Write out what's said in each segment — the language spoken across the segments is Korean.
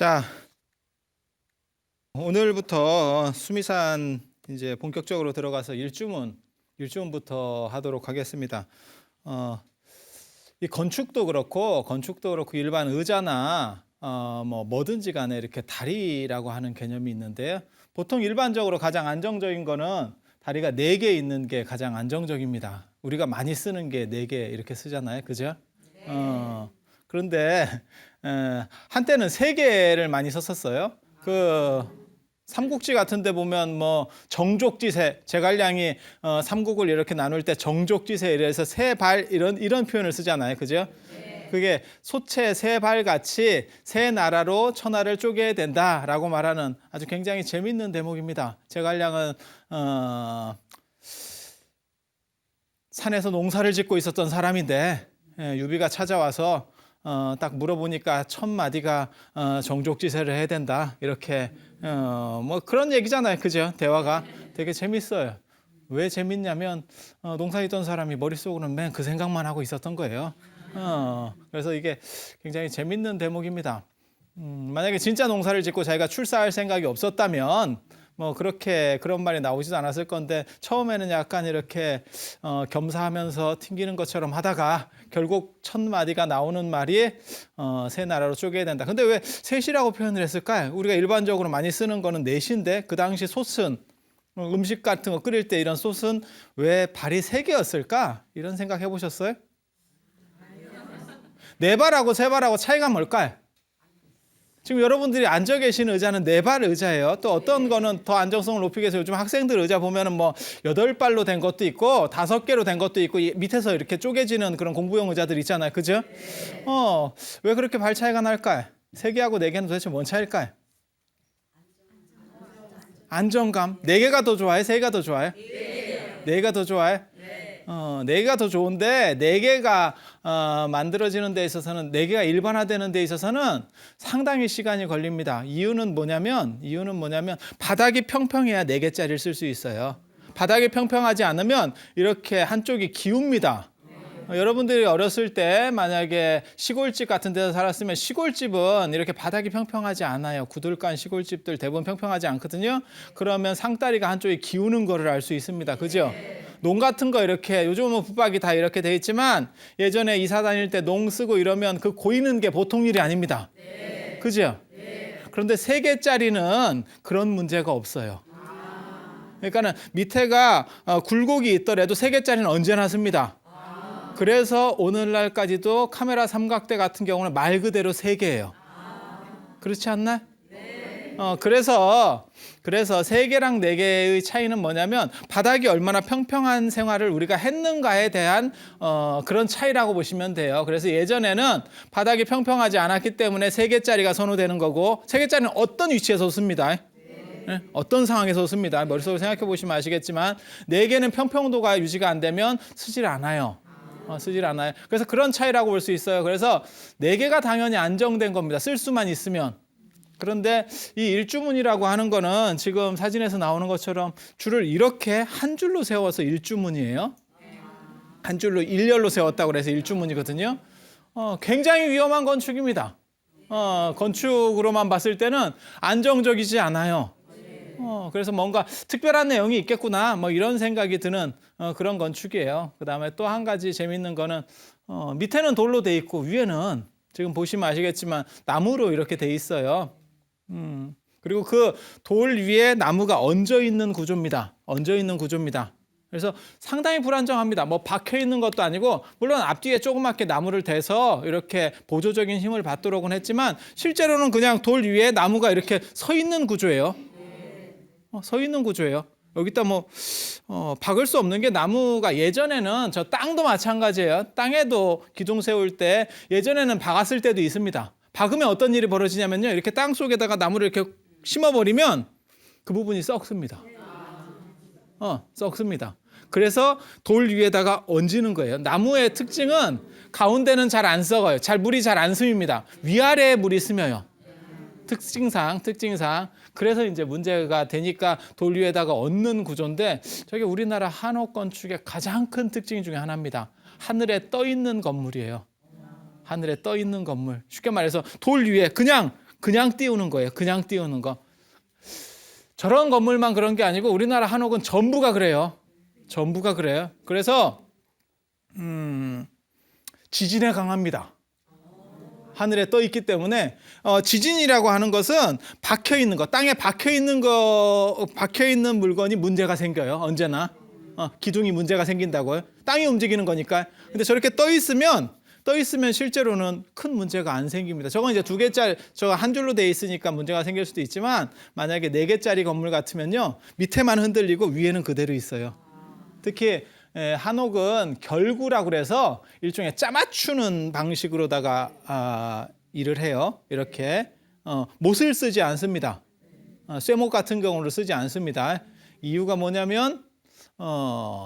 자, 오늘부터 수미산 이제 본격적으로 들어가서 일주문부터 하도록 하겠습니다. 이 건축도 그렇고 일반 의자나 뭐든지 간에 이렇게 다리라고 하는 개념이 있는데요. 보통 일반적으로 가장 안정적인 거는 다리가 4개 있는 게 가장 안정적입니다. 우리가 많이 쓰는 게 4개 이렇게 쓰잖아요. 그죠? 그런데 한때는 3개를 많이 썼었어요. 삼국지 같은 데 보면 뭐 정족지세, 제갈량이 삼국을 이렇게 나눌 때 정족지세 이래서 세 발 이런 표현을 쓰잖아요. 그죠? 그게 소체 세 발 같이 세 나라로 천하를 쪼개야 된다라고 말하는 아주 굉장히 재밌는 대목입니다. 제갈량은 산에서 농사를 짓고 있었던 사람인데 유비가 찾아와서 딱 물어보니까 1000마디가 정족지세를 해야 된다 이렇게 뭐 그런 얘기잖아요. 그죠? 대화가 되게 재밌어요. 왜 재밌냐면 농사짓던 사람이 머릿속으로는 맨 그 생각만 하고 있었던 거예요. 그래서 이게 굉장히 재밌는 대목입니다. 만약에 진짜 농사를 짓고 자기가 출사할 생각이 없었다면 뭐 그렇게 그런 말이 나오지도 않았을 건데 처음에는 약간 이렇게 겸사하면서 튕기는 것처럼 하다가 결국 1000마디가 나오는 말이 세 나라로 쪼개야 된다. 근데 왜 셋이라고 표현을 했을까요? 우리가 일반적으로 많이 쓰는 거는 넷인데 그 당시 솥은 음식 같은 거 끓일 때 이런 솥은 왜 발이 3개였을까? 이런 생각 해보셨어요? 4발하고 3발하고 차이가 뭘까요? 지금 여러분들이 앉아 계신 의자는 4발 의자예요. 또 어떤 거는 더 안정성을 높이기 위해서 요즘 학생들 의자 보면은 뭐 8발로 된 것도 있고 5개로 된 것도 있고 밑에서 이렇게 쪼개지는 그런 공부용 의자들 있잖아요. 그죠? 왜 그렇게 발 차이가 날까요? 3개하고 4개는 도대체 뭔 차이일까요? 안정감. 4개가 더 좋아요? 3개가 더 좋아요? 4개가 더 좋아요? 4개가 더 좋은데 4개가 만들어지는 데 있어서는 4개가 일반화되는 데 있어서는 상당히 시간이 걸립니다. 이유는 뭐냐면 바닥이 평평해야 4개짜리를 쓸 수 있어요. 바닥이 평평하지 않으면 이렇게 한쪽이 기웁니다. 여러분들이 어렸을 때 만약에 시골집 같은 데서 살았으면 시골집은 이렇게 바닥이 평평하지 않아요. 구들간 시골집들 대부분 평평하지 않거든요. 그러면 상다리가 한쪽이 기우는 거를 알 수 있습니다. 그죠? 농 같은 거 이렇게 요즘은 붙박이 다 이렇게 돼 있지만 예전에 이사 다닐 때 농 쓰고 이러면 그 고이는 게 보통 일이 아닙니다. 그죠? 그런데 3개짜리는 그런 문제가 없어요. 그러니까는 밑에가 굴곡이 있더라도 3개짜리는 언제나 씁니다. 그래서 오늘날까지도 카메라 삼각대 같은 경우는 말 그대로 3개예요. 그렇지 않나요? 그래서 3개랑 4개의 차이는 뭐냐면 바닥이 얼마나 평평한 생활을 우리가 했는가에 대한 그런 차이라고 보시면 돼요. 그래서 예전에는 바닥이 평평하지 않았기 때문에 3개짜리가 선호되는 거고 3개짜리는 어떤 위치에서 씁니다. 네? 어떤 상황에서 씁니다. 머릿속으로 생각해 보시면 아시겠지만 4개는 평평도가 유지가 안 되면 쓰질 않아요. 쓰질 않아요. 그래서 그런 차이라고 볼 수 있어요. 그래서 4개가 당연히 안정된 겁니다. 쓸 수만 있으면. 그런데 이 일주문이라고 하는 거는 지금 사진에서 나오는 것처럼 줄을 이렇게 한 줄로 세워서 일주문이에요. 한 줄로 일렬로 세웠다고 그래서 일주문이거든요. 굉장히 위험한 건축입니다. 건축으로만 봤을 때는 안정적이지 않아요. 그래서 뭔가 특별한 내용이 있겠구나 뭐 이런 생각이 드는 그런 건축이에요. 그 다음에 또 한 가지 재밌는 거는 밑에는 돌로 돼 있고 위에는 지금 보시면 아시겠지만 나무로 이렇게 돼 있어요. 그리고 그 돌 위에 나무가 얹어 있는 구조입니다. 그래서 상당히 불안정합니다. 뭐 박혀 있는 것도 아니고 물론 앞뒤에 조그맣게 나무를 대서 이렇게 보조적인 힘을 받도록은 했지만 실제로는 그냥 돌 위에 나무가 이렇게 서 있는 구조예요. 여기다 뭐 박을 수 없는 게 나무가 예전에는 저 땅도 마찬가지예요. 땅에도 기둥 세울 때 예전에는 박았을 때도 있습니다. 박으면 어떤 일이 벌어지냐면요. 이렇게 땅 속에다가 나무를 이렇게 심어버리면 그 부분이 썩습니다. 썩습니다. 그래서 돌 위에다가 얹는 거예요. 나무의 특징은 가운데는 잘 안 썩어요. 물이 잘 안 스밉니다. 위아래에 물이 스며요. 특징상. 그래서 이제 문제가 되니까 돌 위에다가 얹는 구조인데 저게 우리나라 한옥 건축의 가장 큰 특징 중에 하나입니다. 하늘에 떠 있는 건물이에요. 쉽게 말해서 돌 위에 그냥 그냥 띄우는 거예요. 그냥 띄우는 거. 저런 건물만 그런 게 아니고 우리나라 한옥은 전부가 그래요. 전부가 그래요. 그래서 지진에 강합니다. 하늘에 떠 있기 때문에 지진이라고 하는 것은 박혀 있는 거, 땅에 박혀 있는 물건이 문제가 생겨요. 언제나 기둥이 문제가 생긴다고요. 땅이 움직이는 거니까. 근데 저렇게 떠 있으면 실제로는 큰 문제가 안 생깁니다. 저건 이제 2개짜리, 저거 한 줄로 돼 있으니까 문제가 생길 수도 있지만 만약에 4개짜리 건물 같으면요, 밑에만 흔들리고 위에는 그대로 있어요. 특히 한옥은 결구라고 그래서 일종의 짜맞추는 방식으로다가 일을 해요. 이렇게 못을 쓰지 않습니다. 쇠못 같은 경우를 쓰지 않습니다. 이유가 뭐냐면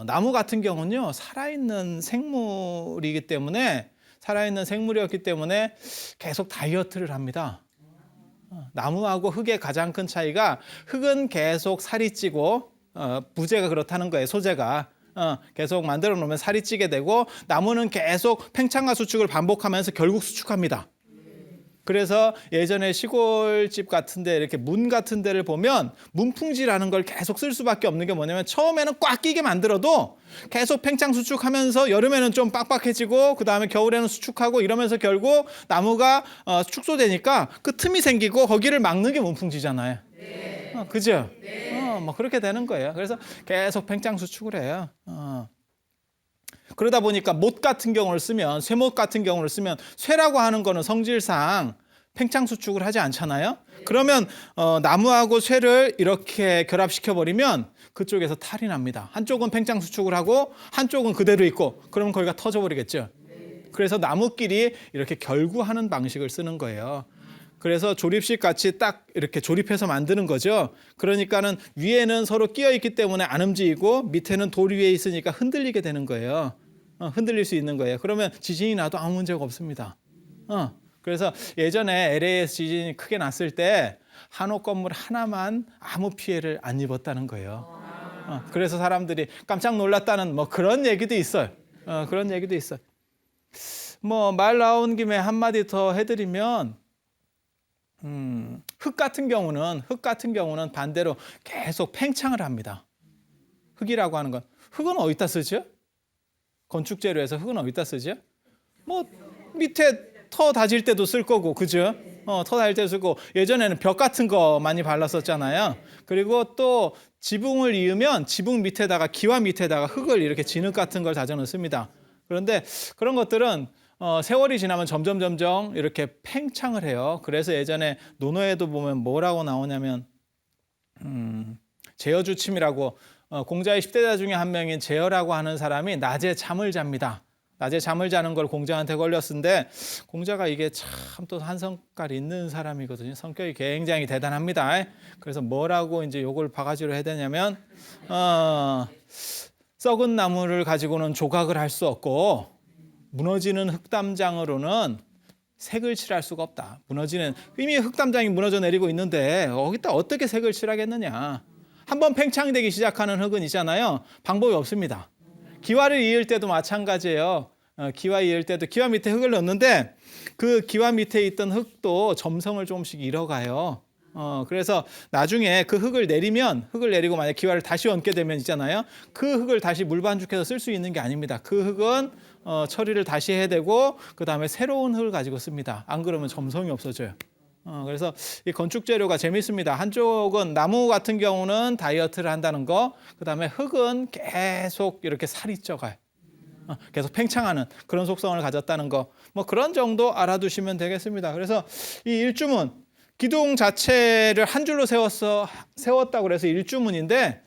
나무 같은 경우는요, 살아있는 생물이기 때문에, 살아있는 생물이었기 때문에 계속 다이어트를 합니다. 나무하고 흙의 가장 큰 차이가, 흙은 계속 살이 찌고 부재가 그렇다는 거예요. 소재가 계속 만들어 놓으면 살이 찌게 되고, 나무는 계속 팽창과 수축을 반복하면서 결국 수축합니다. 그래서 예전에 시골집 같은데 이렇게 문 같은 데를 보면 문풍지라는 걸 계속 쓸 수밖에 없는 게 뭐냐면, 처음에는 꽉 끼게 만들어도 계속 팽창 수축하면서 여름에는 좀 빡빡해지고 그다음에 겨울에는 수축하고 이러면서 결국 나무가 축소되니까 그 틈이 생기고 거기를 막는 게 문풍지잖아요. 그죠? 뭐 그렇게 되는 거예요. 그래서 계속 팽창 수축을 해요. 그러다 보니까 못 같은 경우를 쓰면, 쇠못 같은 경우를 쓰면, 쇠라고 하는 거는 성질상 팽창 수축을 하지 않잖아요. 그러면 나무하고 쇠를 이렇게 결합시켜 버리면 그쪽에서 탈이 납니다. 한쪽은 팽창 수축을 하고 한쪽은 그대로 있고, 그러면 거기가 터져 버리겠죠. 그래서 나무끼리 이렇게 결구하는 방식을 쓰는 거예요. 그래서 조립식 같이 딱 이렇게 조립해서 만드는 거죠. 그러니까는 위에는 서로 끼어 있기 때문에 안 움직이고 밑에는 돌 위에 있으니까 흔들리게 되는 거예요. 흔들릴 수 있는 거예요. 그러면 지진이 나도 아무 문제가 없습니다. 그래서 예전에 LA에서 지진이 크게 났을 때 한옥 건물 하나만 아무 피해를 안 입었다는 거예요. 그래서 사람들이 깜짝 놀랐다는 뭐 그런 얘기도 있어요. 그런 얘기도 있어요. 뭐 말 나온 김에 한마디 더 해드리면, 흙 같은 경우는 반대로 계속 팽창을 합니다. 흙이라고 하는 건, 흙은 어디다 쓰죠? 건축 재료에서 흙은 어디다 쓰죠? 뭐 밑에 터 다질 때도 쓸 거고, 그죠? 터 다질 때도 쓰고, 예전에는 벽 같은 거 많이 발랐었잖아요. 그리고 또 지붕을 이으면 지붕 밑에다가, 기와 밑에다가 흙을 이렇게 진흙 같은 걸 다져 넣습니다. 그런데 그런 것들은 세월이 지나면 점점 이렇게 팽창을 해요. 그래서 예전에 논어에도 보면 뭐라고 나오냐면, 제어주침이라고, 공자의 10대자 중에 한 명인 제어라고 하는 사람이 낮에 잠을 잡니다. 낮에 잠을 자는 걸 공자한테 걸렸는데, 공자가 이게 참 또 한성깔 있는 사람이거든요. 성격이 굉장히 대단합니다. 그래서 뭐라고 이제 요걸 바가지로 해야 되냐면, 썩은 나무를 가지고는 조각을 할 수 없고, 무너지는 흙담장으로는 색을 칠할 수가 없다. 이미 흙담장이 무너져 내리고 있는데 거기다 어떻게 색을 칠하겠느냐. 한번 팽창되기 시작하는 흙은 있잖아요. 방법이 없습니다. 기와를 이을 때도 마찬가지예요. 기와 이을 때도 기와 밑에 흙을 넣는데 그 기와 밑에 있던 흙도 점성을 조금씩 잃어가요. 그래서 나중에 그 흙을 내리고 만약 기와를 다시 얹게 되면 있잖아요. 그 흙을 다시 물 반죽해서 쓸 수 있는 게 아닙니다. 그 흙은 처리를 다시 해야 되고 그다음에 새로운 흙을 가지고 씁니다. 안 그러면 점성이 없어져요. 그래서 이 건축 재료가 재밌습니다. 한쪽은 나무 같은 경우는 다이어트를 한다는 거, 그다음에 흙은 계속 이렇게 살이 쪄가요. 계속 팽창하는 그런 속성을 가졌다는 거, 뭐 그런 정도 알아두시면 되겠습니다. 그래서 이 일주문, 기둥 자체를 한 줄로 세웠다고 그래서 일주문인데,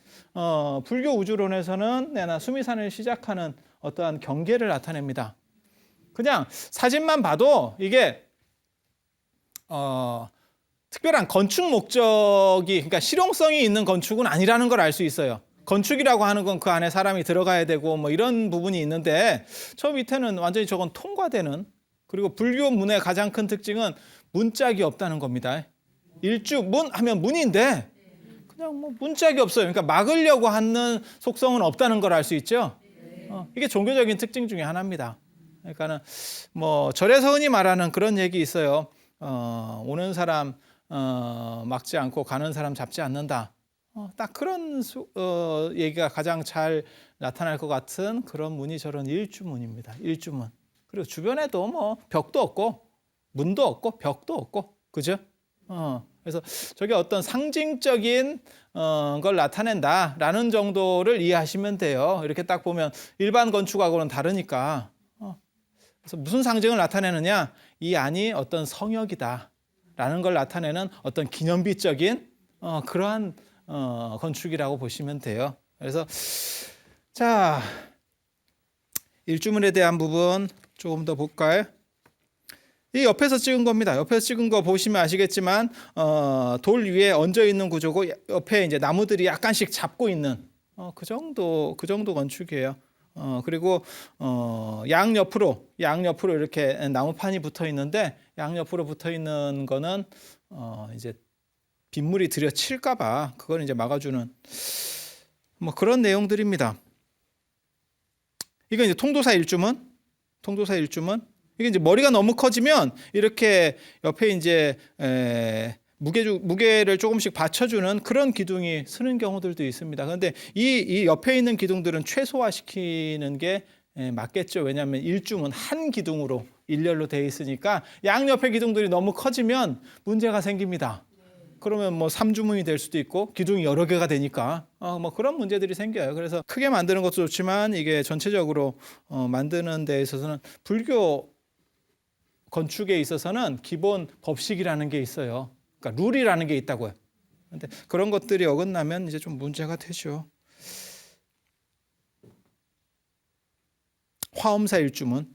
불교 우주론에서는 수미산을 시작하는 어떠한 경계를 나타냅니다. 그냥 사진만 봐도 이게 특별한 건축 목적이, 그러니까 실용성이 있는 건축은 아니라는 걸 알 수 있어요. 건축이라고 하는 건 그 안에 사람이 들어가야 되고 뭐 이런 부분이 있는데, 저 밑에는 완전히 저건 통과되는, 그리고 불교 문의 가장 큰 특징은 문짝이 없다는 겁니다. 일주문 하면 문인데 그냥 뭐 문짝이 없어요. 그러니까 막으려고 하는 속성은 없다는 걸 알 수 있죠. 이게 종교적인 특징 중에 하나입니다. 그러니까는 뭐 절에서 흔히 말하는 그런 얘기 있어요. 오는 사람 막지 않고 가는 사람 잡지 않는다. 딱 그런 얘기가 가장 잘 나타날 것 같은 그런 문이 저런 일주문입니다. 일주문. 그리고 주변에도 뭐 벽도 없고 문도 없고 벽도 없고, 그죠? 그래서 저게 어떤 상징적인 걸 나타낸다라는 정도를 이해하시면 돼요. 이렇게 딱 보면 일반 건축하고는 다르니까. 그래서 무슨 상징을 나타내느냐? 이 안이 어떤 성역이다라는 걸 나타내는 어떤 기념비적인 그러한 건축이라고 보시면 돼요. 그래서 자, 일주문에 대한 부분 조금 더 볼까요? 이 옆에서 찍은 겁니다. 옆에서 찍은 거 보시면 아시겠지만 돌 위에 얹어 있는 구조고 옆에 이제 나무들이 약간씩 잡고 있는 그 정도 건축이에요. 그리고 양옆으로 이렇게 나무판이 붙어 있는데 양옆으로 붙어 있는 거는 이제 빗물이 들여칠까봐 그걸 이제 막아주는 뭐 그런 내용들입니다. 이건 이제 통도사 일주문. 이게 이제 머리가 너무 커지면 이렇게 옆에 이제 무게를 조금씩 받쳐주는 그런 기둥이 서는 경우들도 있습니다. 그런데 이 옆에 있는 기둥들은 최소화시키는 게 맞겠죠. 왜냐하면 일주문 한 기둥으로 일렬로 되어 있으니까 양옆의 기둥들이 너무 커지면 문제가 생깁니다. 그러면 뭐 3주문이 될 수도 있고 기둥이 여러 개가 되니까 뭐 그런 문제들이 생겨요. 그래서 크게 만드는 것도 좋지만 이게 전체적으로 만드는 데 있어서는 불교 건축에 있어서는 기본 법칙이라는 게 있어요. 그러니까 룰이라는 게 있다고요. 근데 그런 것들이 어긋나면 이제 좀 문제가 되죠. 화엄사 일주문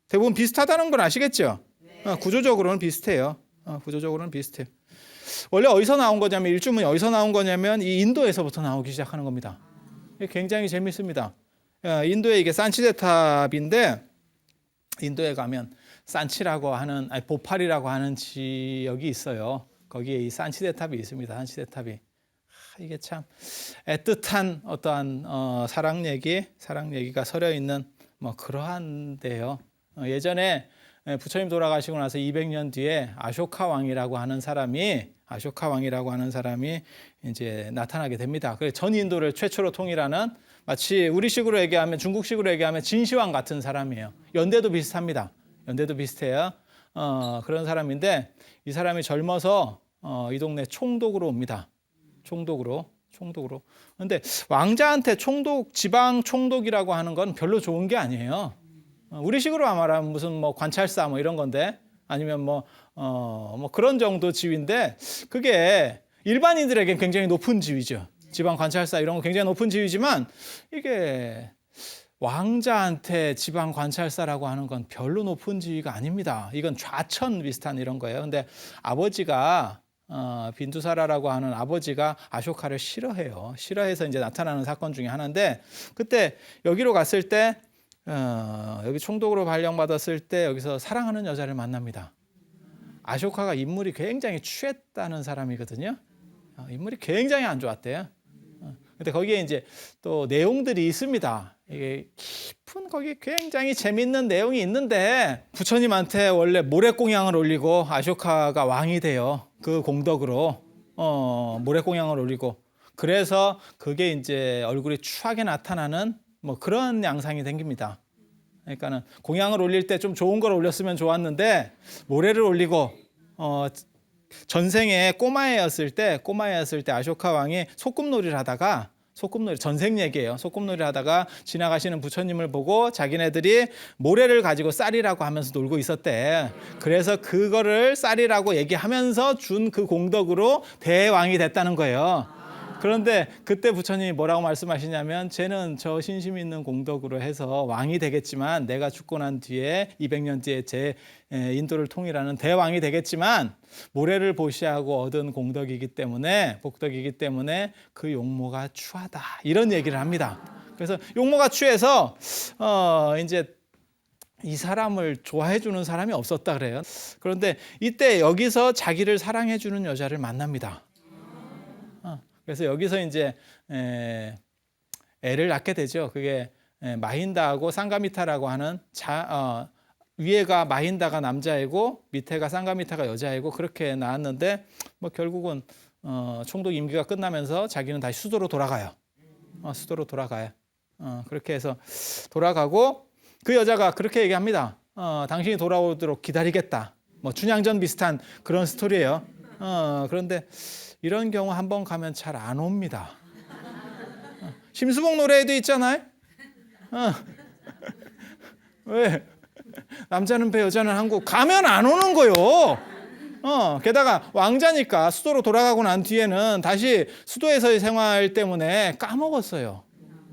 대부분 비슷하다는 건 아시겠죠? 네. 구조적으로는 비슷해요. 원래 어디서 나온 거냐면 일주문이 어디서 나온 거냐면 이 인도에서부터 나오기 시작하는 겁니다. 굉장히 재밌습니다. 인도에 이게 산치대탑인데 인도에 가면 산치라고 하는 보팔이라고 하는 지역이 있어요. 거기에 이 산치대탑이 있습니다. 산치대탑이 이게 참 애틋한 어떠한 사랑 얘기가 서려 있는 뭐 그러한데요. 예전에 부처님 돌아가시고 나서 200년 뒤에 아쇼카 왕이라고 하는 사람이 이제 나타나게 됩니다. 그래서 전 인도를 최초로 통일하는 마치 우리식으로 얘기하면 중국식으로 얘기하면 진시황 같은 사람이에요. 연대도 비슷합니다. 연대도 비슷해요. 그런 사람인데 이 사람이 젊어서 이 동네 총독으로 옵니다. 총독으로. 그런데 왕자한테 지방 총독이라고 하는 건 별로 좋은 게 아니에요. 우리식으로 말하면 무슨 뭐 관찰사 뭐 이런 건데 아니면 뭐 그런 정도 지위인데 그게 일반인들에겐 굉장히 높은 지위죠. 지방 관찰사 이런 거 굉장히 높은 지위지만 이게 왕자한테 지방 관찰사라고 하는 건 별로 높은 지위가 아닙니다. 이건 좌천 비슷한 이런 거예요. 근데 아버지가 빈두사라라고 하는 아버지가 아쇼카를 싫어해요. 싫어해서 이제 나타나는 사건 중에 하나인데 그때 여기로 갔을 때 여기 총독으로 발령받았을 때 여기서 사랑하는 여자를 만납니다. 아쇼카가 인물이 굉장히 취했다는 사람이거든요. 인물이 굉장히 안 좋았대요. 근데 거기에 이제 또 내용들이 있습니다. 이게 깊은 거기 굉장히 재밌는 내용이 있는데 부처님한테 원래 모래공양을 올리고 아쇼카가 왕이 돼요. 그 공덕으로 모래공양을 올리고 그래서 그게 이제 얼굴이 추하게 나타나는 뭐 그런 양상이 생깁니다. 그러니까는 공양을 올릴 때 좀 좋은 걸 올렸으면 좋았는데 모래를 올리고 전생에 꼬마애였을 때 아쇼카 왕이 소꿉놀이를 하다가 전생 얘기예요. 소꿉놀이를 하다가 지나가시는 부처님을 보고 자기네들이 모래를 가지고 쌀이라고 하면서 놀고 있었대. 그래서 그거를 쌀이라고 얘기하면서 준 그 공덕으로 대왕이 됐다는 거예요. 그런데 그때 부처님이 뭐라고 말씀하시냐면 쟤는 저 신심 있는 공덕으로 해서 왕이 되겠지만 내가 죽고 난 뒤에 200년 뒤에 제 인도를 통일하는 대왕이 되겠지만 모래를 보시하고 얻은 복덕이기 때문에 그 용모가 추하다 이런 얘기를 합니다. 그래서 용모가 추해서 이제 이 사람을 좋아해 주는 사람이 없었다 그래요. 그런데 이때 여기서 자기를 사랑해 주는 여자를 만납니다. 그래서 여기서 이제 애를 낳게 되죠. 그게 마힌다하고 상가미타라고 하는 위에가 마힌다가 남자이고 밑에가 상가미타가 여자이고 그렇게 나왔는데 뭐 결국은 총독 임기가 끝나면서 자기는 다시 수도로 돌아가요. 수도로 돌아가요. 그렇게 해서 돌아가고 그 여자가 그렇게 얘기합니다. 당신이 돌아오도록 기다리겠다. 뭐 춘향전 비슷한 그런 스토리예요. 그런데 이런 경우 한번 가면 잘 안 옵니다. 심수봉 노래에도 있잖아요. 왜? 남자는 배 여자는 항구 가면 안 오는 거요. 게다가 왕자니까 수도로 돌아가고 난 뒤에는 다시 수도에서의 생활 때문에 까먹었어요.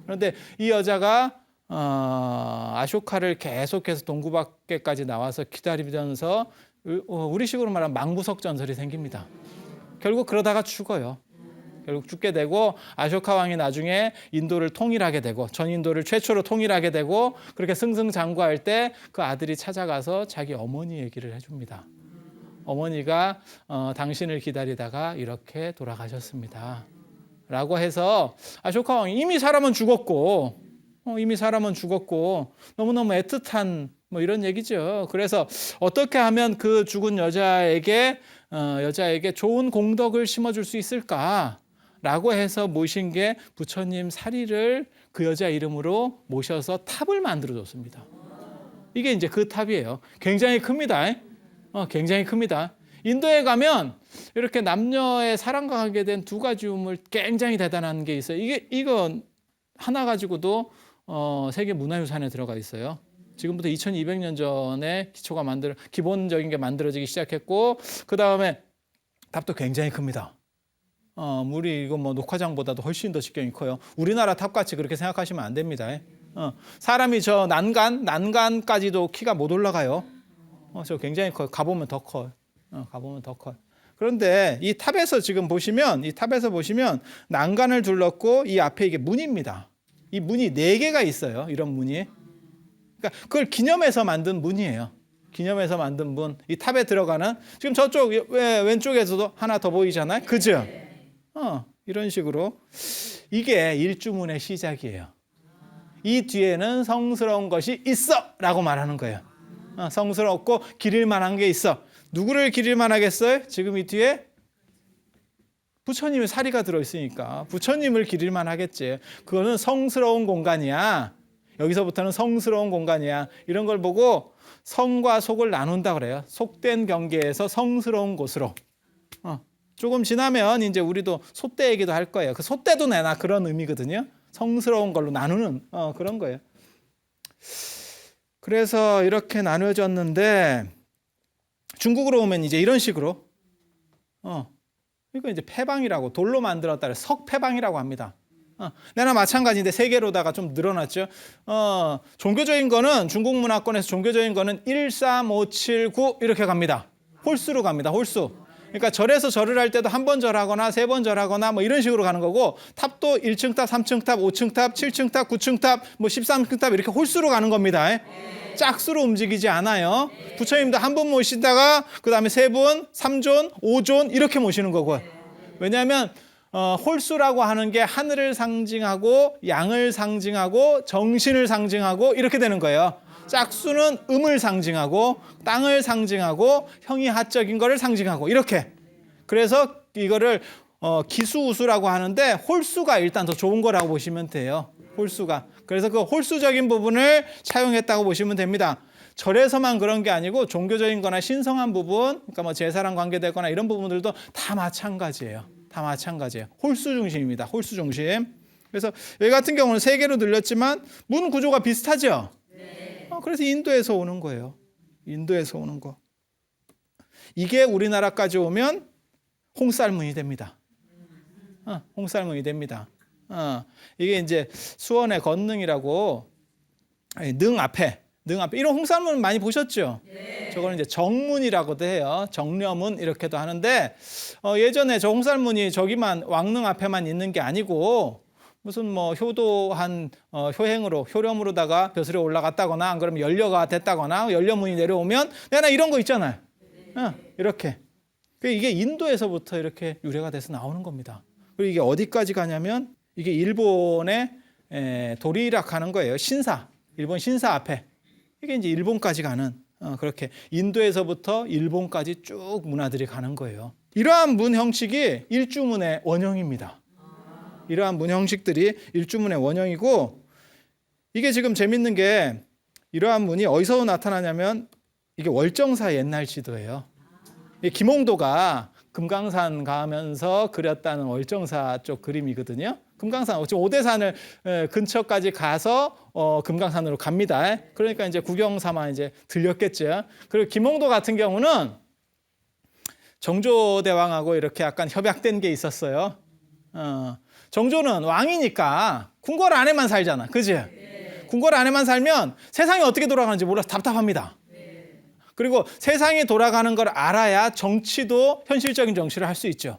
그런데 이 여자가 아쇼카를 계속해서 동구밖에까지 나와서 기다리면서 우리식으로 말하면 망부석전설이 생깁니다. 결국 그러다가 죽어요. 결국 죽게 되고 아쇼카 왕이 나중에 인도를 통일하게 되고 전인도를 최초로 통일하게 되고 그렇게 승승장구할 때 그 아들이 찾아가서 자기 어머니 얘기를 해줍니다. 어머니가 당신을 기다리다가 이렇게 돌아가셨습니다. 라고 해서 아쇼카 왕이 이미 사람은 죽었고 너무너무 애틋한 뭐 이런 얘기죠. 그래서 어떻게 하면 그 죽은 여자에게 좋은 공덕을 심어줄 수 있을까? 라고 해서 모신 게 부처님 사리를 그 여자 이름으로 모셔서 탑을 만들어줬습니다. 이게 이제 그 탑이에요. 굉장히 큽니다. 굉장히 큽니다. 인도에 가면 이렇게 남녀의 사랑과 관계된 두 가지 우물 굉장히 대단한 게 있어요. 이거 하나 가지고도 세계 문화유산에 들어가 있어요. 지금부터 2200년 전에 기본적인 게 만들어지기 시작했고 그 다음에 탑도 굉장히 큽니다. 물이 이거 뭐 녹화장보다도 훨씬 더 직경이 커요. 우리나라 탑같이 그렇게 생각하시면 안 됩니다. 사람이 저 난간까지도 키가 못 올라가요. 저 굉장히 커요. 가보면 더 커요. 그런데 이 탑에서 보시면 난간을 둘렀고 이 앞에 이게 문입니다. 이 문이 4개가 있어요. 이런 문이. 그러니까 그걸 기념해서 만든 문이에요. 기념해서 만든 문. 이 탑에 들어가는 지금 저쪽 왼쪽에서도 하나 더 보이잖아요. 그죠? 이런 식으로 이게 일주문의 시작이에요. 이 뒤에는 성스러운 것이 있어 라고 말하는 거예요. 성스럽고 기릴 만한 게 있어. 누구를 기릴 만하겠어요? 지금 이 뒤에 부처님의 사리가 들어있으니까 부처님을 기릴 만하겠지. 그거는 성스러운 공간이야. 여기서부터는 성스러운 공간이야. 이런 걸 보고 성과 속을 나눈다 그래요. 속된 경계에서 성스러운 곳으로. 조금 지나면 이제 우리도 소떼 얘기도 할 거예요. 그 소떼도 내나 그런 의미거든요. 성스러운 걸로 나누는 그런 거예요. 그래서 이렇게 나눠졌는데 중국으로 오면 이제 이런 식으로 이거 이제 패방이라고 돌로 만들었다 그래서 석패방이라고 합니다. 내나 마찬가지인데 세 개로다가 좀 늘어났죠. 종교적인 거는 중국 문화권에서 종교적인 거는 1, 3, 5, 7, 9 이렇게 갑니다. 홀수로 갑니다. 홀수. 그러니까 절에서 절을 할 때도 한 번 절하거나 세 번 절하거나 뭐 이런 식으로 가는 거고 탑도 1층 탑, 3층 탑, 5층 탑, 7층 탑, 9층 탑, 뭐 13층 탑 이렇게 홀수로 가는 겁니다. 짝수로 움직이지 않아요. 부처님도 한 분 모시다가 그다음에 3분, 3존, 5존 이렇게 모시는 거고요. 왜냐하면 홀수라고 하는 게 하늘을 상징하고 양을 상징하고 정신을 상징하고 이렇게 되는 거예요. 짝수는 음을 상징하고 땅을 상징하고 형이하적인 거를 상징하고 이렇게. 그래서 이거를 기수우수라고 하는데 홀수가 일단 더 좋은 거라고 보시면 돼요. 홀수가. 그래서 그 홀수적인 부분을 차용했다고 보시면 됩니다. 절에서만 그런 게 아니고 종교적인 거나 신성한 부분, 그러니까 뭐 제사랑 관계되거나 이런 부분들도 다 마찬가지예요. 다 마찬가지예요. 홀수 중심입니다. 홀수 중심. 그래서 여기 같은 경우는 3개로 늘렸지만 문 구조가 비슷하죠? 그래서 인도에서 오는 거예요. 인도에서 오는 거. 이게 우리나라까지 오면 홍쌀문이 됩니다. 홍쌀문이 됩니다. 이게 이제 수원의 건능이라고 능 앞에 이런 홍쌀문 많이 보셨죠? 저거는 이제 정문이라고도 해요. 정려문 이렇게도 하는데 예전에 저 홍쌀문이 저기만 왕릉 앞에만 있는 게 아니고 무슨 뭐 효도한 효렴으로다가 벼슬에 올라갔다거나 안 그러면 연려가 됐다거나 연려문이 내려오면 내가 이런 거 있잖아요. 이렇게. 이게 인도에서부터 이렇게 유래가 돼서 나오는 겁니다. 그리고 이게 어디까지 가냐면 이게 일본의 도리락 하는 거예요. 신사. 일본 신사 앞에. 이게 이제 일본까지 가는 그렇게 인도에서부터 일본까지 쭉 문화들이 가는 거예요. 이러한 문 형식이 일주문의 원형입니다. 이러한 문 형식들이 일주문의 원형이고, 이게 지금 재밌는 게 이러한 문이 어디서 나타나냐면 이게 월정사 옛날 지도예요. 김홍도가 금강산 가면서 그렸다는 월정사 쪽 그림이거든요. 금강산, 지금 오대산을 근처까지 가서 금강산으로 갑니다. 그러니까 이제 구경 삼아 이제 들렸겠죠. 그리고 김홍도 같은 경우는 정조대왕하고 이렇게 약간 협약된 게 있었어요. 정조는 왕이니까 궁궐 안에만 살잖아. 그지? 궁궐 안에만 살면 세상이 어떻게 돌아가는지 몰라서 답답합니다. 그리고 세상이 돌아가는 걸 알아야 정치도 현실적인 정치를 할 수 있죠.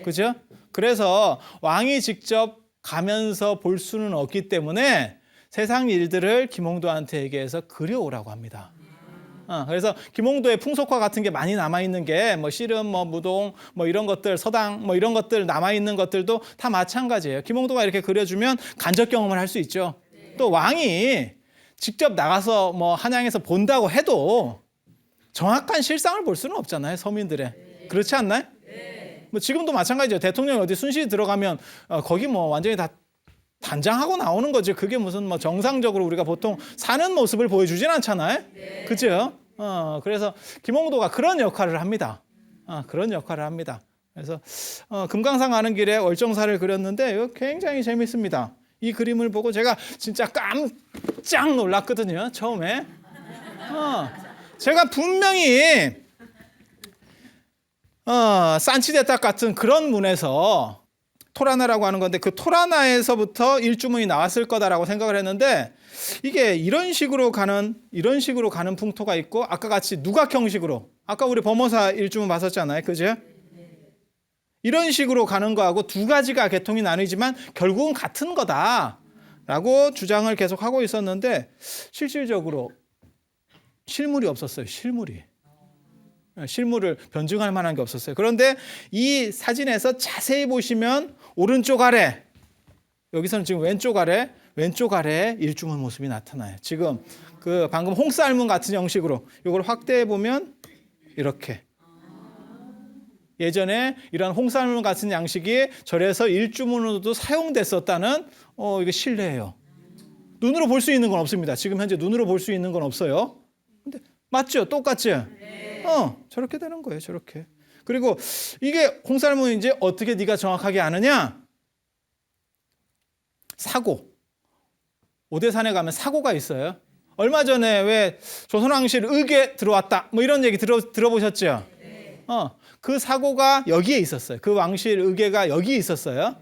그죠? 그래서 왕이 직접 가면서 볼 수는 없기 때문에 세상 일들을 김홍도한테 얘기해서 그려오라고 합니다. 그래서 김홍도의 풍속화 같은 게 많이 남아있는 게 뭐 씨름, 뭐 무동, 뭐 이런 것들, 서당, 뭐 이런 것들 남아있는 것들도 다 마찬가지예요. 김홍도가 이렇게 그려주면 간접 경험을 할 수 있죠. 또 왕이 직접 나가서 뭐 한양에서 본다고 해도 정확한 실상을 볼 수는 없잖아요, 서민들의. 그렇지 않나요? 뭐 지금도 마찬가지죠. 대통령이 어디 순시에 들어가면 거기 뭐 완전히 다 단장하고 나오는 거지. 그게 무슨 뭐 정상적으로 우리가 보통 사는 모습을 보여주진 않잖아요. 그죠? 그래서 김홍도가 그런 역할을 합니다. 그런 역할을 합니다. 그래서 금강산 가는 길에 월정사를 그렸는데 이거 굉장히 재밌습니다. 이 그림을 보고 제가 진짜 깜짝 놀랐거든요. 처음에. 제가 분명히 산치대딱 같은 그런 문에서 토라나라고 하는 건데 그 토라나에서부터 일주문이 나왔을 거다라고 생각을 했는데 이게 이런 식으로 가는 풍토가 있고 아까 같이 누각 형식으로 아까 우리 범어사 일주문 봤었잖아요. 그죠? 이런 식으로 가는 거하고 두 가지가 계통이 나뉘지만 결국은 같은 거다라고 주장을 계속 하고 있었는데 실질적으로 실물이 없었어요. 실물을 변증할 만한 게 없었어요. 그런데 이 사진에서 자세히 보시면 오른쪽 아래, 여기서는 지금 왼쪽 아래에 일주문 모습이 나타나요. 지금 그 방금 홍쌀문 같은 형식으로 이걸 확대해 보면 이렇게 예전에 이런 홍쌀문 같은 양식이 절에서 일주문으로도 사용됐었다는 이게 실례예요. 눈으로 볼 수 있는 건 없습니다. 지금 현재 눈으로 볼 수 있는 건 없어요. 근데 맞죠? 똑같죠? 저렇게 되는 거예요. 저렇게. 그리고 이게 홍쌀문인지 어떻게 네가 정확하게 아느냐? 사고. 오대산에 가면 사고가 있어요. 얼마 전에 왜 조선왕실 의궤 들어왔다. 뭐 이런 얘기 들어보셨죠? 그 사고가 여기에 있었어요. 그 왕실 의궤가 여기에 있었어요.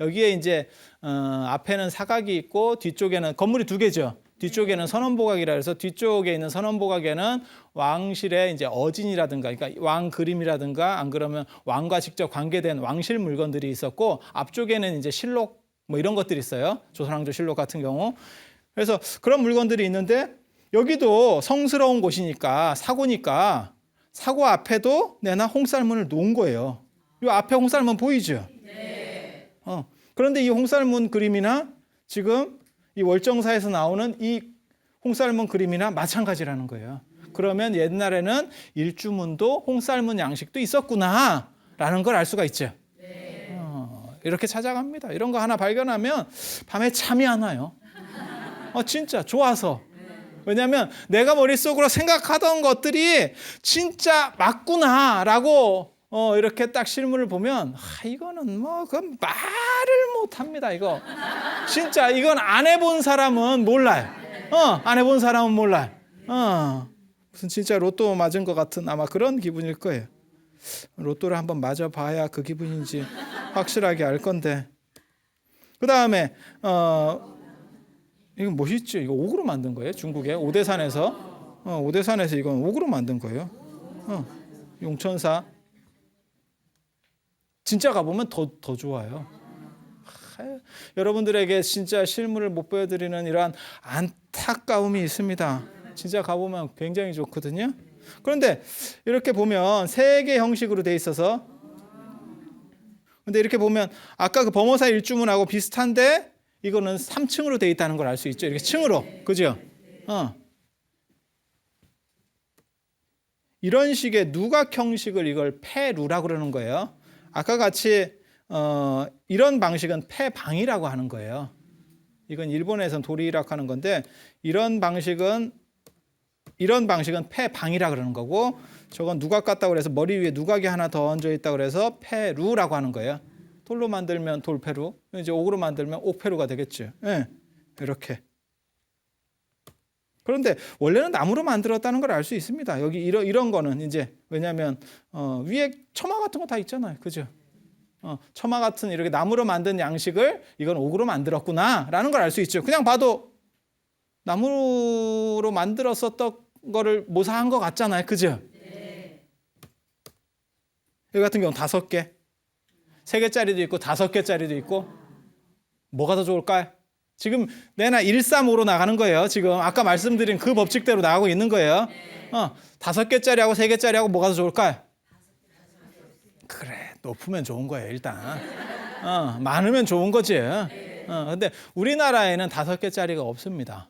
여기에 이제 앞에는 사각이 있고 뒤쪽에는 건물이 두 개죠. 뒤쪽에는 선원보각이라 해서 뒤쪽에 있는 선원보각에는 왕실의 이제 어진이라든가 그러니까 왕 그림이라든가 안 그러면 왕과 직접 관계된 왕실 물건들이 있었고 앞쪽에는 이제 실록 뭐 이런 것들이 있어요. 조선왕조 실록 같은 경우. 그래서 그런 물건들이 있는데 여기도 성스러운 곳이니까 사고니까 사고 앞에도 내나 홍쌀문을 놓은 거예요. 이 앞에 홍쌀문 보이죠? 네. 그런데 이 홍쌀문 그림이나 지금 이 월정사에서 나오는 이 홍쌀문 그림이나 마찬가지라는 거예요. 그러면 옛날에는 일주문도 홍쌀문 양식도 있었구나라는 걸 알 수가 있죠. 네. 이렇게 찾아갑니다. 이런 거 하나 발견하면 밤에 잠이 안 와요. 진짜 좋아서. 왜냐하면 내가 머릿속으로 생각하던 것들이 진짜 맞구나라고 이렇게 딱 실물을 보면 이거는 뭐 그건 말을 못합니다. 이거 진짜 이건 안 해본 사람은 몰라요. 안 해본 사람은 몰라요. 무슨 진짜 로또 맞은 것 같은 아마 그런 기분일 거예요. 로또를 한번 맞아봐야 그 기분인지 확실하게 알 건데. 그 다음에 이건 멋있죠. 이거 옥으로 만든 거예요. 중국의 오대산에서 이건 옥으로 만든 거예요. 용천사. 진짜 가보면 더 좋아요. 여러분들에게 진짜 실물을 못 보여드리는 이러한 안타까움이 있습니다. 진짜 가보면 굉장히 좋거든요. 그런데 이렇게 보면 세 개 형식으로 돼 있어서 근데 이렇게 보면 아까 그 범어사 일주문하고 비슷한데 이거는 3층으로 돼 있다는 걸 알 수 있죠. 이렇게 층으로. 그죠? 이런 식의 누각 형식을 이걸 패루라고 그러는 거예요. 아까 같이 이런 방식은 패방이라고 하는 거예요. 이건 일본에서는 도리락 하는 건데 이런 방식은 패방이라 그러는 거고 저건 누각 같다고 그래서 머리 위에 누각이 하나 더 얹어 있다고 그래서 패루라고 하는 거예요. 돌로 만들면 돌패루, 이제 옥으로 만들면 옥패루가 되겠죠. 네, 이렇게. 그런데 원래는 나무로 만들었다는 걸 알 수 있습니다. 여기 이런 거는 이제 왜냐하면 위에 처마 같은 거 다 있잖아요, 그죠? 처마 같은 이렇게 나무로 만든 양식을 이건 옥으로 만들었구나라는 걸 알 수 있죠. 그냥 봐도 나무로 만들었었던 거를 모사한 것 같잖아요, 그죠? 여기 같은 경우는 5개, 3개짜리도 있고 5개짜리도 있고 뭐가 더 좋을까요? 지금 내나 135로 나가는 거예요. 지금 아까 말씀드린 그 법칙대로 나가고 있는 거예요. 5개짜리하고 3개짜리하고 뭐가 더 좋을까요? 그래, 높으면 좋은 거예요, 일단. 많으면 좋은 거지. 근데 우리나라에는 5개짜리가 없습니다.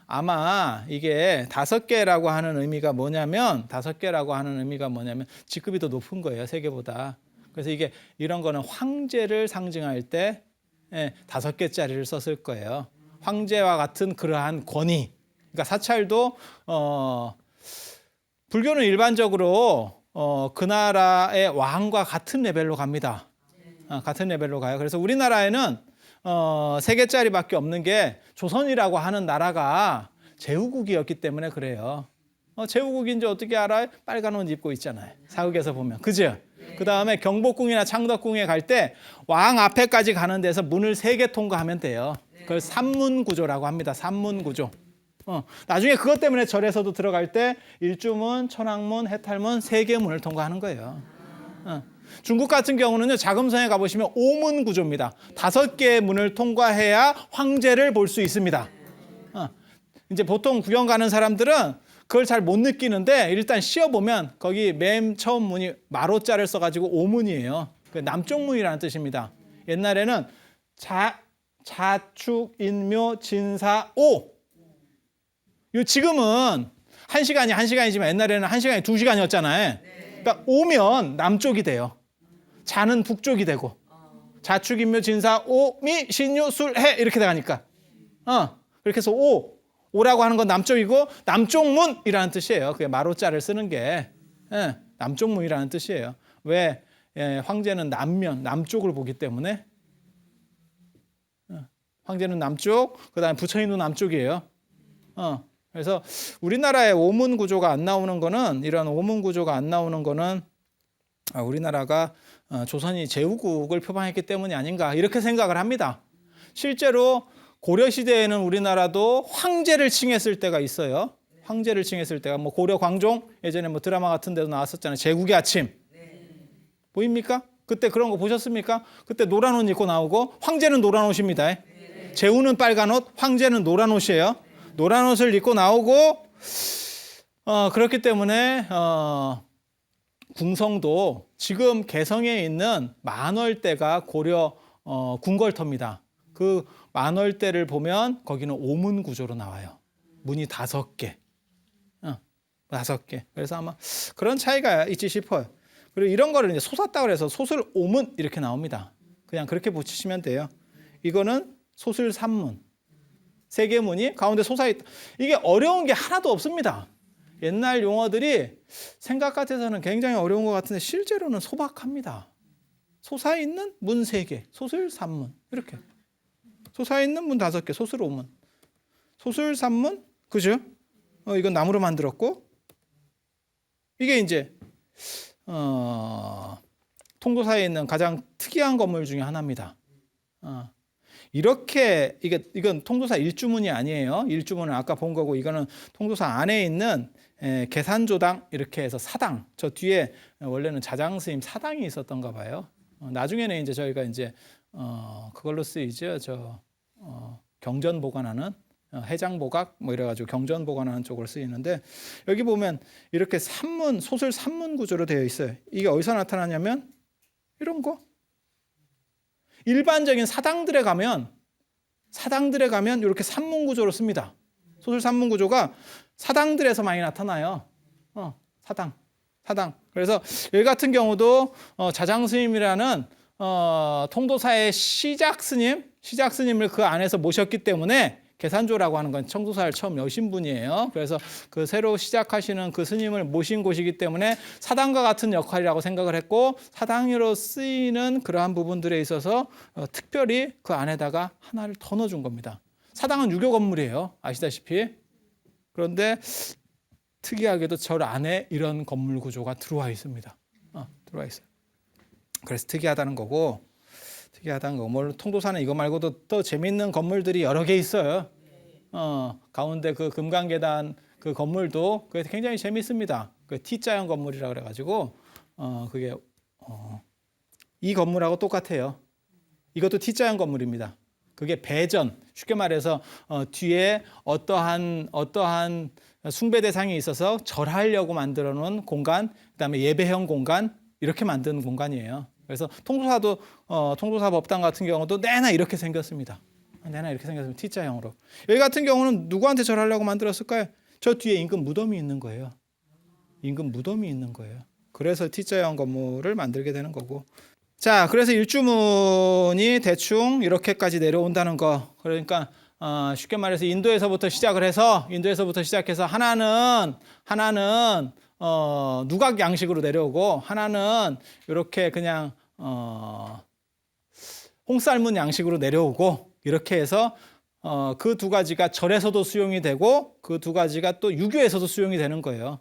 아마 이게 5개라고 하는 의미가 뭐냐면 직급이 더 높은 거예요, 3개보다. 그래서 이런 거는 황제를 상징할 때 5개짜리를 썼을 거예요. 황제와 같은 그러한 권위. 그러니까 사찰도 불교는 일반적으로 그 나라의 왕과 같은 레벨로 갑니다. 같은 레벨로 가요. 그래서 우리나라에는 3개짜리밖에 없는 게 조선이라고 하는 나라가 제후국이었기 때문에 그래요. 제후국인지 어떻게 알아요? 빨간 옷 입고 있잖아요. 사극에서 보면. 그죠? 그 다음에 경복궁이나 창덕궁에 갈 때 왕 앞에까지 가는 데서 문을 3개 통과하면 돼요. 그걸 삼문구조라고 합니다. 삼문구조. 나중에 그것 때문에 절에서도 들어갈 때 일주문, 천왕문, 해탈문 3개 문을 통과하는 거예요. 중국 같은 경우는요, 자금성에 가보시면 5문구조입니다. 5개의 문을 통과해야 황제를 볼 수 있습니다. 이제 보통 구경 가는 사람들은 그걸 잘 못 느끼는데 일단 씌어보면 거기 맨 처음 문이 마로자를 써가지고 5문이에요. 남쪽 문이라는 뜻입니다. 옛날에는 자축, 인묘, 진사, 오. 지금은 1시간이지만 옛날에는 1시간이 2시간이었잖아요. 그러니까 오면 남쪽이 돼요. 자는 북쪽이 되고 자축, 인묘, 진사, 오, 미, 신유, 술, 해 이렇게 나가니까 그렇게 해서 오라고 하는 건 남쪽이고 남쪽문이라는 뜻이에요. 그게 마로자를 쓰는 게 남쪽문이라는 뜻이에요. 왜? 황제는 남쪽을 보기 때문에 황제는 남쪽, 그다음에 부처님도 남쪽이에요. 그래서 우리나라에 오문 구조가 안 나오는 거는 이런 오문 구조가 안 나오는 거는 우리나라가 조선이 제후국을 표방했기 때문이 아닌가 이렇게 생각을 합니다. 실제로 고려 시대에는 우리나라도 황제를 칭했을 때가 있어요. 황제를 칭했을 때가 뭐 고려 광종 예전에 뭐 드라마 같은 데도 나왔었잖아요. 제국의 아침. 보입니까? 그때 그런 거 보셨습니까? 그때 노란 옷 입고 나오고 황제는 노란 옷입니다. 제후는 빨간 옷, 황제는 노란 옷이에요. 노란 옷을 입고 나오고 그렇기 때문에 궁성도 지금 개성에 있는 만월대가 고려 궁궐터입니다. 그 만월대를 보면 거기는 오문 구조로 나와요. 문이 5개. 5개. 그래서 아마 그런 차이가 있지 싶어요. 그리고 이런 거를 이제 소사다고 해서 소술 오문 이렇게 나옵니다. 그냥 그렇게 붙이시면 돼요. 이거는 소술 3문. 3개 문이 가운데 솟아있다. 이게 어려운 게 하나도 없습니다. 옛날 용어들이 생각 같아서는 굉장히 어려운 것 같은데 실제로는 소박합니다. 솟아있는 문 3개, 소술 3문 이렇게. 솟아있는 문 5개, 소술 5문. 소술 3문, 그죠? 이건 나무로 만들었고 이게 이제 통도사에 있는 가장 특이한 건물 중에 하나입니다. 이렇게 이건 통도사 일주문이 아니에요. 일주문은 아까 본 거고 이거는 통도사 안에 있는 계산조당 이렇게 해서 사당. 저 뒤에 원래는 자장스님 사당이 있었던가 봐요. 나중에는 이제 저희가 이제 그걸로 쓰이죠. 경전 보관하는 해장 보각 뭐 이래가지고 경전 보관하는 쪽으로 쓰이는데 여기 보면 이렇게 산문 소술 산문 구조로 되어 있어요. 이게 어디서 나타나냐면 이런 거. 일반적인 사당들에 가면 이렇게 산문 구조로 씁니다. 소술 산문 구조가 사당들에서 많이 나타나요. 사당. 그래서 여기 같은 경우도 자장 스님이라는 통도사의 시작 스님을 그 안에서 모셨기 때문에 계산조라고 하는 건 청도사를 처음 여신 분이에요. 그래서 그 새로 시작하시는 그 스님을 모신 곳이기 때문에 사당과 같은 역할이라고 생각을 했고, 사당으로 쓰이는 그러한 부분들에 있어서 특별히 그 안에다가 하나를 더 넣어준 겁니다. 사당은 유교 건물이에요. 아시다시피. 그런데 특이하게도 절 안에 이런 건물 구조가 들어와 있습니다. 들어와 있어요. 그래서 특이하다는 거고, 물론 통도사는 이거 말고도 또 재밌는 건물들이 여러 개 있어요. 가운데 그 금강계단 그 건물도 그게 굉장히 재밌습니다. 그 T자형 건물이라고 그래가지고 그게 이 건물하고 똑같아요. 이것도 T자형 건물입니다. 그게 배전, 쉽게 말해서 뒤에 어떠한 숭배 대상이 있어서 절하려고 만들어 놓은 공간, 그다음에 예배형 공간, 이렇게 만드는 공간이에요. 그래서 통도사 법당 같은 경우도 내나 이렇게 생겼습니다. T자형으로. 여기 같은 경우는 누구한테 절하려고 만들었을까요? 저 뒤에 임금 무덤이 있는 거예요. 그래서 T자형 건물을 만들게 되는 거고. 자, 그래서 일주문이 대충 이렇게까지 내려온다는 거. 그러니까 쉽게 말해서 인도에서부터 시작해서 하나는 누각 양식으로 내려오고, 하나는 이렇게 그냥 홍쌀문 양식으로 내려오고, 이렇게 해서 그 두 가지가 절에서도 수용이 되고 그 두 가지가 또 유교에서도 수용이 되는 거예요.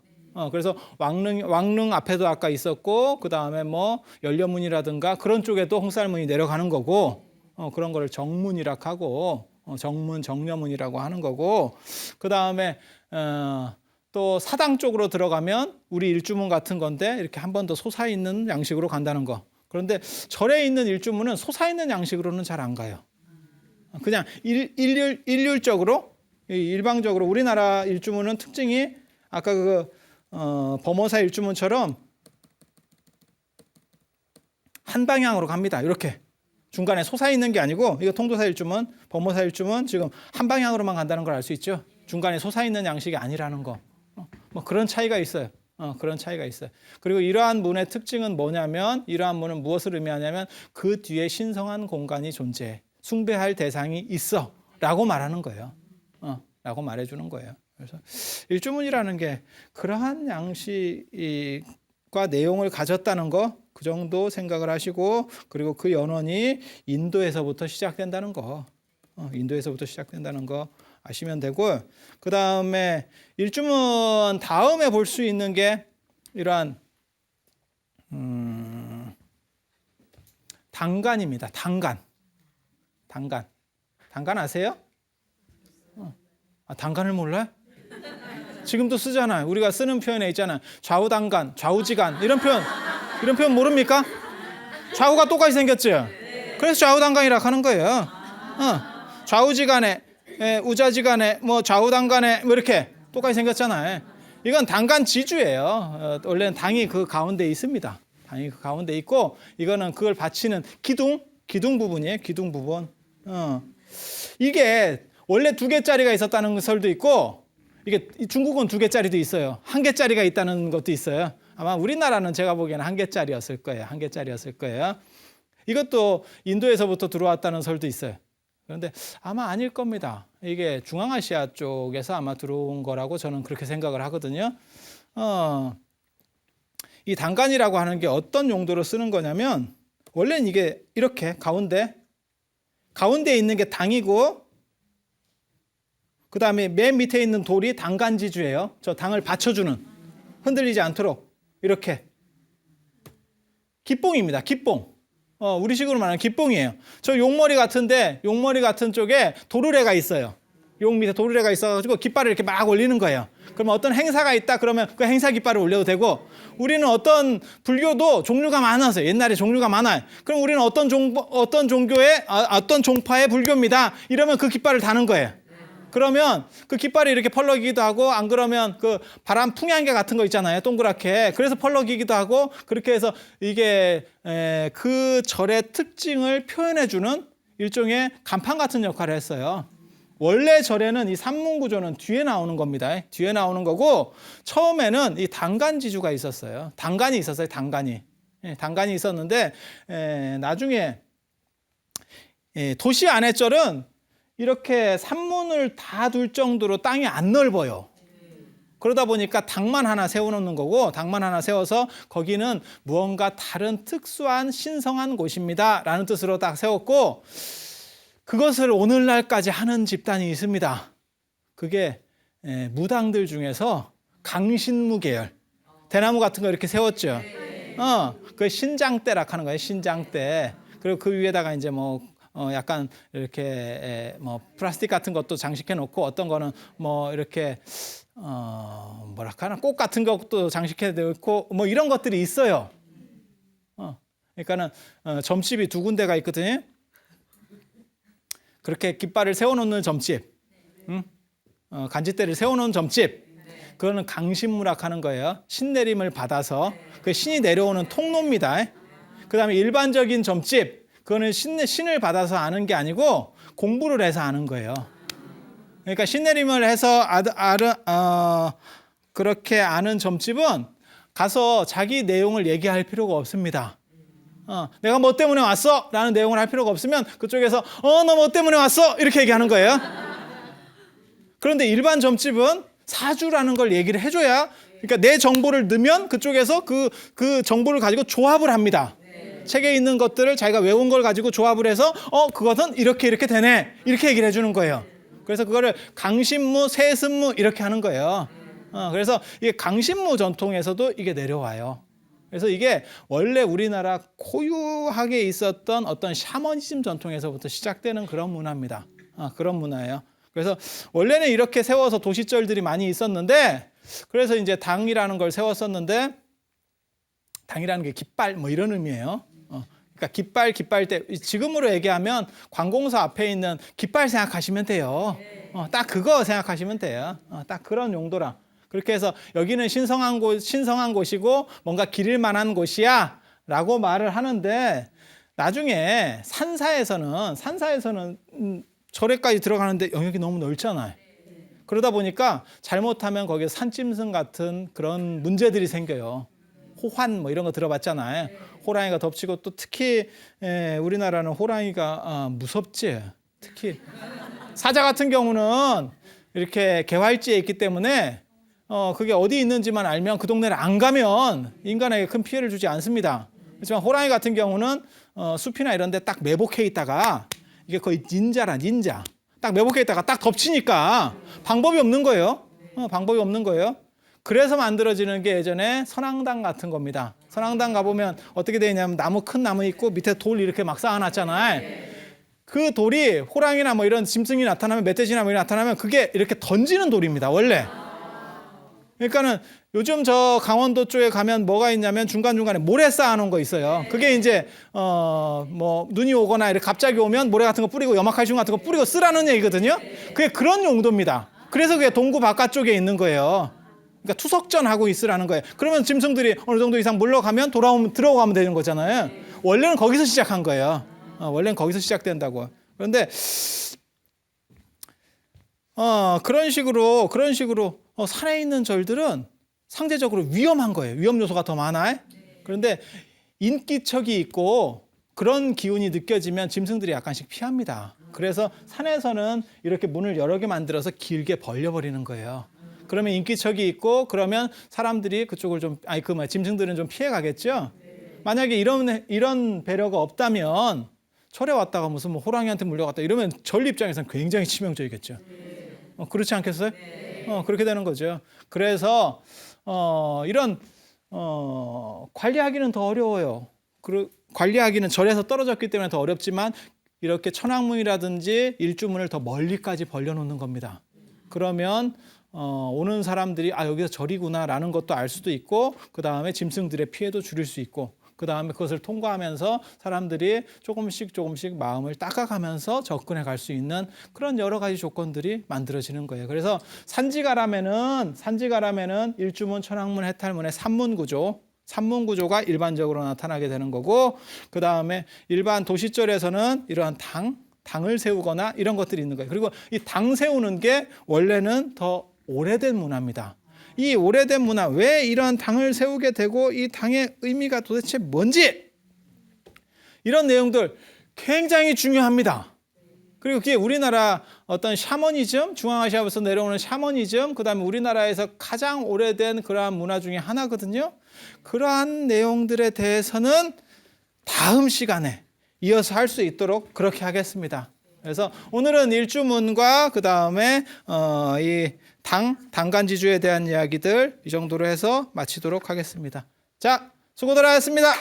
그래서 왕릉 앞에도 아까 있었고, 그 다음에 뭐 연료문이라든가 그런 쪽에도 홍쌀문이 내려가는 거고, 그런 거를 정문이라고 하고, 정려문이라고 하는 거고, 그 다음에 또 사당 쪽으로 들어가면 우리 일주문 같은 건데 이렇게 한 번 더 솟아있는 양식으로 간다는 거. 그런데 절에 있는 일주문은 솟아있는 양식으로는 잘 안 가요. 그냥 일률적으로, 일방적으로. 우리나라 일주문은 특징이 아까 범어사 일주문처럼 한 방향으로 갑니다. 이렇게 중간에 솟아있는 게 아니고, 이거 통도사 일주문, 범어사 일주문 지금 한 방향으로만 간다는 걸 알 수 있죠. 중간에 솟아있는 양식이 아니라는 거. 뭐 그런 차이가 있어요. 그리고 이러한 문의 특징은 뭐냐면, 이러한 문은 무엇을 의미하냐면 그 뒤에 신성한 공간이 존재해, 숭배할 대상이 있어 라고 말하는 거예요. 라고 말해주는 거예요. 그래서 일주문이라는 게 그러한 양식과 내용을 가졌다는 거, 그 정도 생각을 하시고, 그리고 그 연원이 인도에서부터 시작된다는 거, 아시면 되고, 그 다음에 일주문 다음에 볼 수 있는 게 이러한 단간입니다. 단간 아세요? 단간을 몰라요? 지금도 쓰잖아요. 우리가 쓰는 표현에 있잖아요. 좌우단간, 좌우지간, 이런 표현 모릅니까? 좌우가 똑같이 생겼죠. 그래서 좌우단간이라고 하는 거예요. 좌우지간에, 우자지간에, 뭐 좌우단간에 뭐 이렇게 똑같이 생겼잖아요. 이건 단간 지주예요. 원래는 당이 그 가운데 있습니다. 당이 그 가운데 있고, 이거는 그걸 받치는 기둥 부분이에요. 기둥 부분. 이게 원래 2개짜리가 있었다는 설도 있고, 이게 중국은 2개짜리도 있어요. 1개짜리가 있다는 것도 있어요. 아마 우리나라는 제가 보기에는 1개짜리였을 거예요. 이것도 인도에서부터 들어왔다는 설도 있어요. 그런데 아마 아닐 겁니다. 이게 중앙아시아 쪽에서 아마 들어온 거라고 저는 그렇게 생각을 하거든요. 이 단간이라고 하는 게 어떤 용도로 쓰는 거냐면, 원래는 이게 이렇게 가운데 있는 게 당이고, 그 다음에 맨 밑에 있는 돌이 당간지주예요. 저 당을 받쳐주는, 흔들리지 않도록 이렇게 기뽕입니다. 기뽕. 우리식으로 말하면 기뽕이에요. 저 용머리 같은 쪽에 도르래가 있어요. 용 밑에 도르래가 있어가지고 깃발을 이렇게 막 올리는 거예요. 그러면 어떤 행사가 있다 그러면 그 행사 깃발을 올려도 되고, 우리는 어떤 불교도 종류가 많아서, 옛날에 종류가 많아요. 그럼 우리는 어떤 종교의 어떤 종파의 불교입니다. 이러면 그 깃발을 다는 거예요. 그러면 그 깃발이 이렇게 펄럭이기도 하고, 안 그러면 그 바람 풍향계 같은 거 있잖아요. 동그랗게. 그래서 펄럭이기도 하고, 그렇게 해서 이게 그 절의 특징을 표현해주는 일종의 간판 같은 역할을 했어요. 원래 절에는 이 산문구조는 뒤에 나오는 겁니다. 뒤에 나오는 거고 처음에는 이 단간지주가 있었어요. 단간이 있었어요. 단간이. 단간이 있었는데 나중에 도시 안의 절은 이렇게 산문을 다 둘 정도로 땅이 안 넓어요. 그러다 보니까 당만 하나 세워놓는 거고 당만 하나 세워서 거기는 무언가 다른 특수한 신성한 곳입니다 라는 뜻으로 딱 세웠고 그것을 오늘날까지 하는 집단이 있습니다. 그게 무당들 중에서 강신무 계열 대나무 같은 거 이렇게 세웠죠. 그 신장대락 하는 거예요. 신장대. 그리고 그 위에다가 이제 뭐 약간 이렇게 뭐 플라스틱 같은 것도 장식해 놓고 어떤 거는 뭐 이렇게 뭐랄까 하나 꽃 같은 것도 장식해 놓고 뭐 이런 것들이 있어요. 그러니까는 점집이 두 군데가 있거든요. 그렇게 깃발을 세워놓는 점집, 간짓대를 세워놓은 점집, 그거는 강신무락 하는 거예요. 신내림을 받아서 그 신이 내려오는 통로입니다. 그 다음에 일반적인 점집, 그거는 신을 받아서 아는 게 아니고 공부를 해서 아는 거예요. 그러니까 신내림을 해서 그렇게 아는 점집은 가서 자기 내용을 얘기할 필요가 없습니다. 내가 뭐 때문에 왔어? 라는 내용을 할 필요가 없으면 그쪽에서 너 뭐 때문에 왔어? 이렇게 얘기하는 거예요. 그런데 일반 점집은 사주라는 걸 얘기를 해줘야 그러니까 내 정보를 넣으면 그쪽에서 그 정보를 가지고 조합을 합니다. 책에 있는 것들을 자기가 외운 걸 가지고 조합을 해서 그것은 이렇게 되네. 이렇게 얘기를 해주는 거예요. 그래서 그거를 강신무, 세습무 이렇게 하는 거예요. 그래서 이게 강신무 전통에서도 이게 내려와요. 그래서 이게 원래 우리나라 고유하게 있었던 어떤 샤머니즘 전통에서부터 시작되는 그런 문화입니다. 그런 문화예요. 그래서 원래는 이렇게 세워서 도시절들이 많이 있었는데 그래서 이제 당이라는 걸 세웠었는데 당이라는 게 깃발 뭐 이런 의미예요. 그러니까 깃발 때 지금으로 얘기하면 관공서 앞에 있는 깃발 생각하시면 돼요. 딱 그거 생각하시면 돼요. 딱 그런 용도라. 그렇게 해서 여기는 신성한 곳이고 뭔가 기릴 만한 곳이야 라고 말을 하는데 나중에 산사에서는 절에까지 들어가는데 영역이 너무 넓잖아요. 그러다 보니까 잘못하면 거기에 산짐승 같은 그런 문제들이 생겨요. 호환 뭐 이런 거 들어봤잖아요. 호랑이가 덮치고 또 특히 우리나라는 호랑이가 무섭지. 특히 사자 같은 경우는 이렇게 개활지에 있기 때문에 그게 어디 있는지만 알면 그 동네를 안 가면 인간에게 큰 피해를 주지 않습니다. 그렇지만 호랑이 같은 경우는 숲이나 이런 데 딱 매복해 있다가 이게 거의 닌자. 딱 매복해 있다가 딱 덮치니까 방법이 없는 거예요. 방법이 없는 거예요. 그래서 만들어지는 게 예전에 선앙당 같은 겁니다. 선앙당 가보면 어떻게 되냐면 큰 나무 있고 밑에 돌 이렇게 막 쌓아놨잖아요. 그 돌이 호랑이나 뭐 이런 짐승이 나타나면 멧돼지나 뭐 이런 나타나면 그게 이렇게 던지는 돌입니다. 원래. 그러니까는 요즘 저 강원도 쪽에 가면 뭐가 있냐면 중간중간에 모래 쌓아놓은 거 있어요. 그게 이제 뭐 눈이 오거나 이렇게 갑자기 오면 모래 같은 거 뿌리고 염화칼슘 같은 거 뿌리고 쓰라는 얘기거든요. 그게 그런 용도입니다. 그래서 그게 동구 바깥쪽에 있는 거예요. 그러니까 투석전하고 있으라는 거예요. 그러면 짐승들이 어느 정도 이상 물러가면 들어가면 되는 거잖아요. 원래는 거기서 시작한 거예요. 원래는 거기서 시작된다고. 그런데 그런 식으로 산에 있는 절들은 상대적으로 위험한 거예요. 위험 요소가 더 많아요. 그런데 인기척이 있고 그런 기운이 느껴지면 짐승들이 약간씩 피합니다. 그래서 산에서는 이렇게 문을 여러 개 만들어서 길게 벌려버리는 거예요. 그러면 인기척이 있고 그러면 사람들이 그쪽을 짐승들은 좀 피해 가겠죠. 만약에 이런 배려가 없다면 절에 왔다가 무슨 뭐 호랑이한테 물려갔다 이러면 절 입장에서는 굉장히 치명적이겠죠. 그렇지 않겠어요? 그렇게 되는 거죠. 그래서 이런 관리하기는 더 어려워요. 관리하기는 절에서 떨어졌기 때문에 더 어렵지만 이렇게 천왕문이라든지 일주문을 더 멀리까지 벌려놓는 겁니다. 그러면 오는 사람들이 여기서 절이구나라는 것도 알 수도 있고 그 다음에 짐승들의 피해도 줄일 수 있고 그 다음에 그것을 통과하면서 사람들이 조금씩 마음을 닦아가면서 접근해 갈 수 있는 그런 여러 가지 조건들이 만들어지는 거예요. 그래서 산지가람에는 일주문, 천왕문, 해탈문의 삼문구조가 일반적으로 나타나게 되는 거고 그 다음에 일반 도시절에서는 이러한 당, 당을 세우거나 이런 것들이 있는 거예요. 그리고 이 당 세우는 게 원래는 더 오래된 문화입니다. 이 오래된 문화, 왜 이런 당을 세우게 되고 이 당의 의미가 도대체 뭔지, 이런 내용들 굉장히 중요합니다. 그리고 그게 우리나라 어떤 샤머니즘, 중앙아시아에서 내려오는 샤머니즘, 그다음에 우리나라에서 가장 오래된 그러한 문화 중에 하나거든요. 그러한 내용들에 대해서는 다음 시간에 이어서 할 수 있도록 그렇게 하겠습니다. 그래서 오늘은 일주문과 그다음에 이 당간지주에 대한 이야기들 이 정도로 해서 마치도록 하겠습니다. 자, 수고들 하셨습니다.